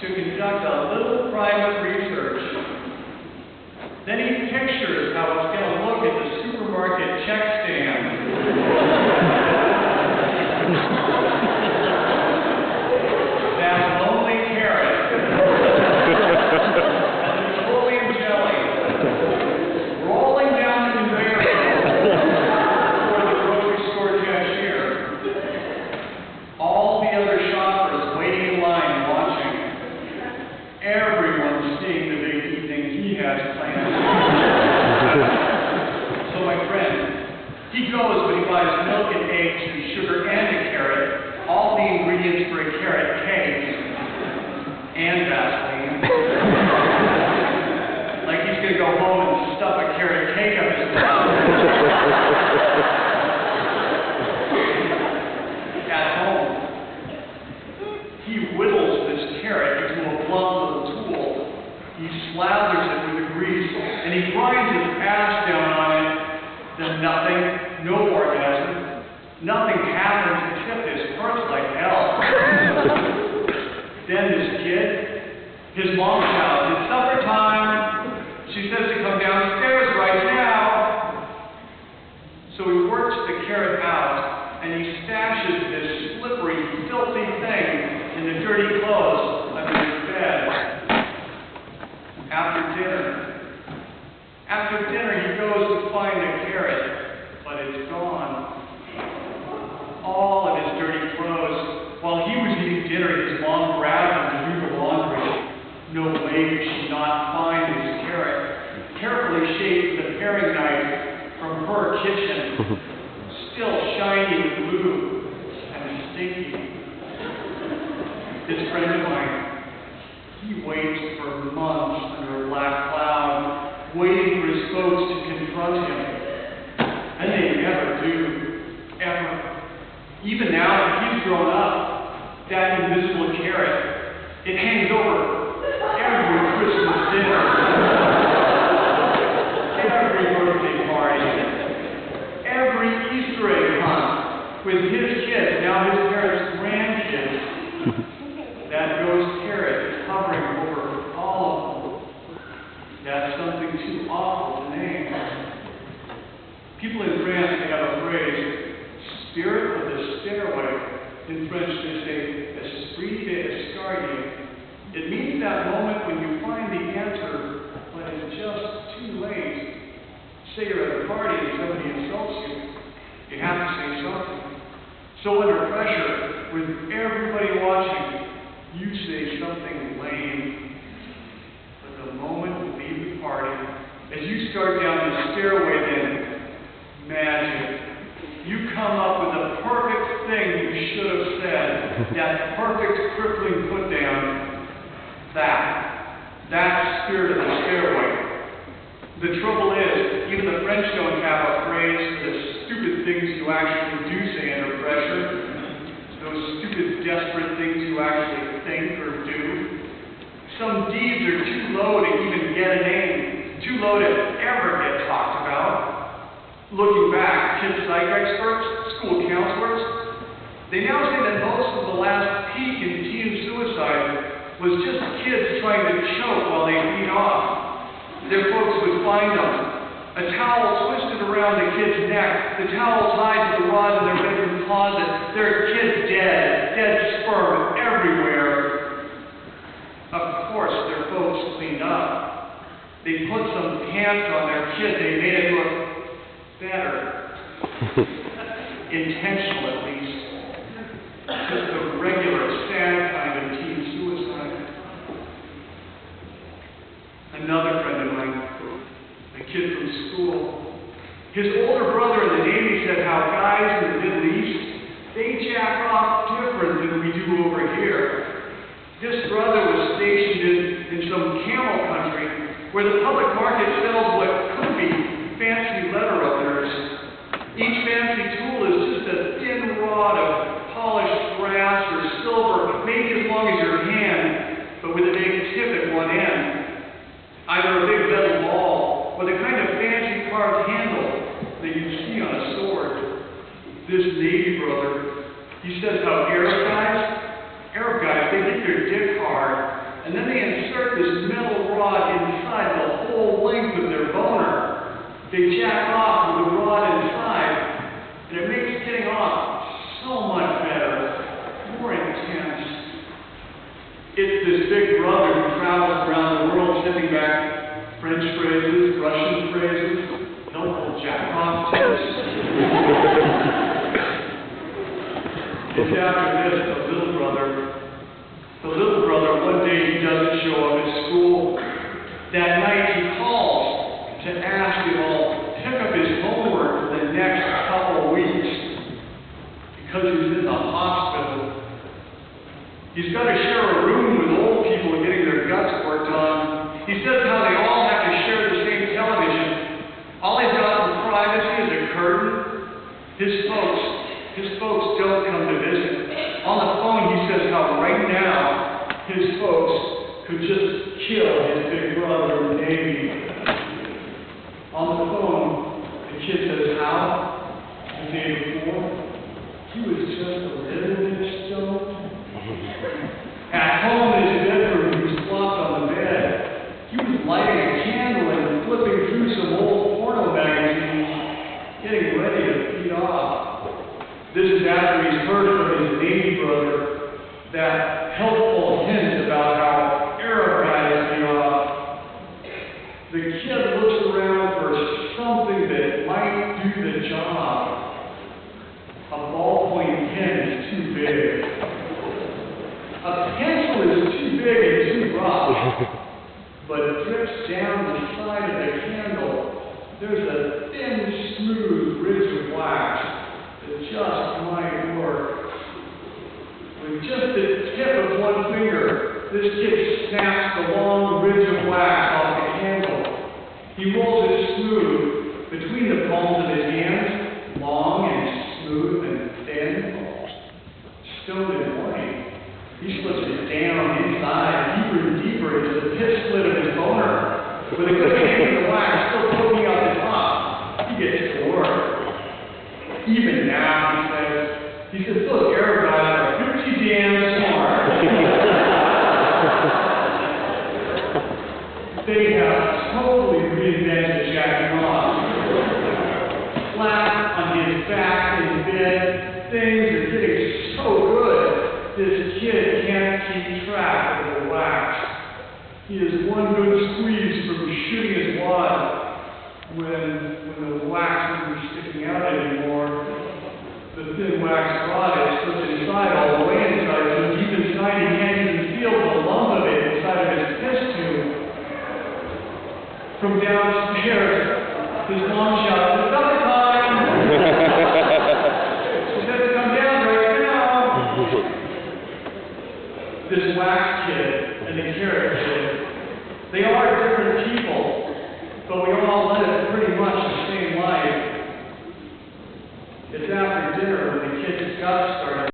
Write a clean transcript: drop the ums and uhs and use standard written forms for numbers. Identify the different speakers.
Speaker 1: to conduct a little private research. Then he pictures how it's going to look at the supermarket check stand. That lonely carrot and the petroleum jelly rolling down the conveyor belt for the grocery store cashier. All the other shoppers waiting in line watching. Everyone seeing the big evening he has planned. So my friend, he goes but he buys milk and eggs and sugar and a carrot, all the ingredients for a carrot cake, and Vaseline. Like he's going to go home and stuff a carrot cake up his mouth. At home, he whittles this carrot into a blunt little tool. He slathers it with the grease, and he grinds his ass down on it. Then nothing, no orgasm, nothing happens except this hurts like hell. Then this kid, his mom shouts, "It's supper time." She says to come downstairs right now. So he works the carrot out, and he stashes this slippery, filthy thing in the dirty clothes under his bed. After dinner, he goes to find the carrot, but it's gone. All of his dirty clothes. While he was eating dinner, his mom grabbed him to do the laundry. No way could she not find his carrot, carefully shaved with a paring knife from her kitchen, still shiny with glue and stinky. This friend of mine, he waits for months under a black cloud, waiting for his folks to confront him. And they never do, ever. Even now that he's grown up, that invisible carrot, it hangs over every Christmas dinner, every birthday party, every Easter egg hunt with his kids, now his parents' grandkids. That ghost carrot is hovering over all of them. That's something too awful to name. People in France, they have a phrase, spirit of the stairway. In French, they say, esprit d'escalier. It means that moment when you find the answer, but it's just too late. Say you're at a party and somebody insults you. You have to say something. So under pressure, with everybody watching, you say something lame. But the moment you leave the party, as you start down the stairway, then magic. You come up with the perfect thing you should have said. That perfect crippling put down. That spirit of the stairway. The trouble is, even the French don't have a phrase for the stupid things you actually do say under pressure. Those stupid, desperate things you actually think or do. Some deeds are too low to even get a name, too low to ever get talked about. Looking back, kid psych experts, school counselors, they now say that most of the last peak in teen suicide was just kids trying to choke while they beat off. Their folks would find them. A towel twisted around the kid's neck, the towel tied to the rod in their bedroom closet, their kid dead sperm everywhere. Of course, their folks cleaned up. They put some pants on their kid, they made it look better. Intentional, at least. Just the regular, sad kind of teen suicide. Another friend of mine, a kid from school, his older brother in the Navy said how guys in the Middle East, they jack off different than we do over here. This brother was stationed in some camel country where the public market sells what could be fancy leather openers. Each fancy tool is just a thin rod of polished brass or silver, maybe as long as your hand, but with a big tip at one end. Either a big metal ball or the kind of fancy carved handle that you see on a sword. This Navy brother, he says how Arab guys, they get their dick hard and then they insert this metal rod inside the whole length of their boner. They jack off with the rod inside, and it makes getting off so much better, more intense. It's this big brother who travels around the world sniffing back French phrases, Russian phrases, helpful jack-off tips. It's after this, the little brother, one day he doesn't show up at school. That night he calls to ask if I'll pick up his homework for the next couple weeks because he's in the hospital. He's got to share a room with old people getting their guts worked on. He says how they all have to share the same television. All he's got for privacy is a curtain. His folks don't come to visit. On the phone he says how right now his folks could just kill his big brother in the Navy. On the phone, the kid says how? The day before, he was just a little bit stoned. At home in his bedroom, he was flopped on the bed. He was lighting a candle and flipping through some old porno magazines, getting ready to feed off. This is after he's heard from his Navy brother that helpful hint about how Arab guys feed off. The kid looks around for something that might do the job. A ballpoint pen is too big. A pencil is too big and too rough, but it drips down the side of the candle. There's a thin, smooth ridge of wax that just might work. With just the tip of one finger, this kid snaps the long ridge of wax off the candle. He rolls it smooth between the palms of his hands, long and smooth and thin, stoned and white. He slips it down inside, deeper and deeper into the pit split of his boner. With a good hang of the wax still poking out the top, he gets to work. Even now, he says, look, Arab guys are pretty damn smart. They have totally reinvented jacking off. Flat on his back in bed, things are getting so good. This kid can't keep track of the wax. He is one good squeeze from shooting his wad. When the wax isn't sticking out anymore, the thin wax rod is slipped inside all the way inside, so deep inside he can't even feel the lump of it inside of his test tube. From downstairs, his mom shouts, "It's supper time!" She says to come down right now. This wax kid and the carrot kid, they are different people, but we all live pretty much the same life. It's after dinner when the kid's guts start